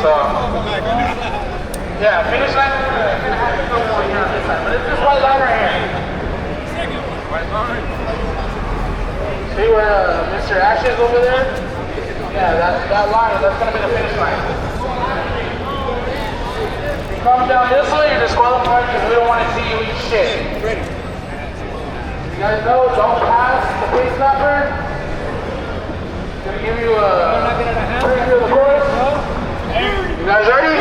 So, yeah, finish line. We're gonna have to go more here on this side, but it's this white line right here. White line. See where Mr. Ash is over there? Yeah, that line, that's gonna be the finish line. If you come down this way, you're disqualified because we don't want to see you eat shit. You guys know, don't pass the pace snapper. Gonna give you a preview of the course. You guys ready?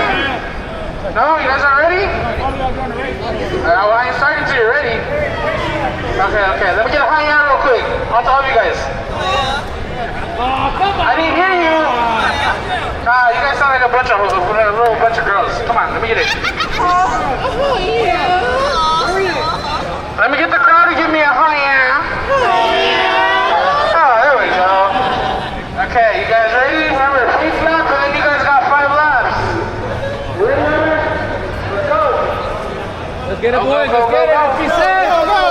No, you guys aren't ready? Well, I ain't starting till you're ready. Okay. Let me get a high hand real quick. I'll tell you guys. I didn't hear you. Nah, you guys sound like a little bunch of girls. Come on, let me get it. Let me get the crowd to give me a high hand. Oh, there we go. Okay, you guys ready? Remember, 3 laps, and then you guys got 5 laps. You ready, remember? Let's go. Let's get it, boys. Let's get it. Be set. Go.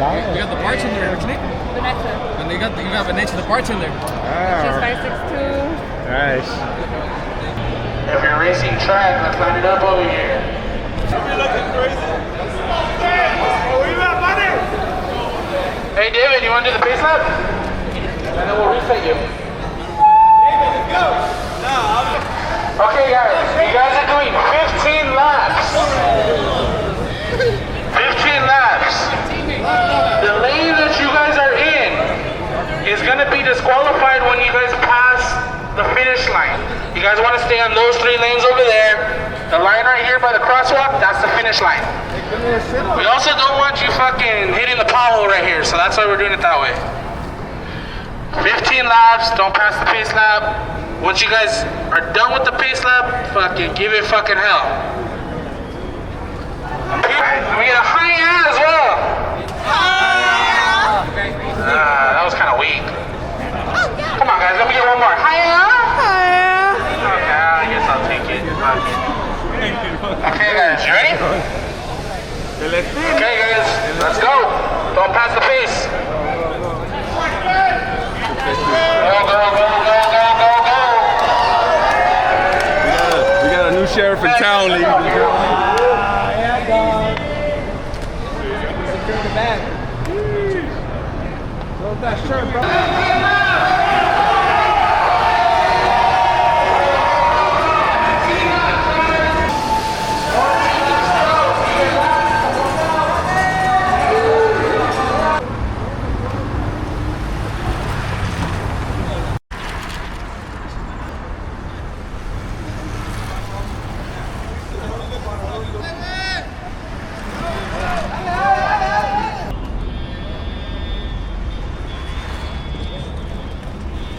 We got the bartender, Vanessa. And you got Vanessa, the bartender. She's 5'6". Nice. If you're racing track, let's line it up over here. Hey David, you want to do the pace lap? And then we'll reset you. David, let's go. Okay guys, you guys are doing 15 laps. 15 laps. The lane that you guys are in is going to be disqualified when you guys pass the finish line. You guys want to stay on those 3 lanes over there. The line right here by the crosswalk, that's the finish line. We also don't want you fucking hitting the pothole right here, so that's why we're doing it that way. 15 laps, don't pass the pace lap. Once you guys are done with the pace lap, fucking give it fucking hell. Let me get a high hand as well. That was kind of weak. Come on guys, let me get one more. High hand. Okay, I guess I'll take it. Okay guys, you ready? Okay guys, let's go. Don't pass the pace. We got a new sheriff in town, ladies and gentlemen. Secure the back. Throw that shirt, bro.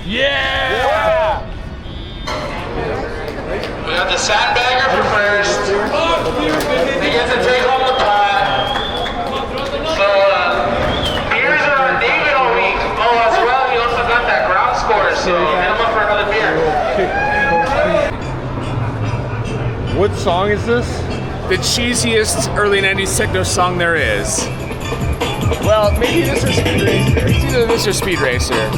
Yeah! We got the sandbagger for first. They get to take home the pot. So, beers are on David all week. Oh, as well, he also got that ground score, so hit him up for another beer. What song is this? The cheesiest early 90s techno song there is. Well, maybe this is Speed Racer. It's either this or Speed Racer.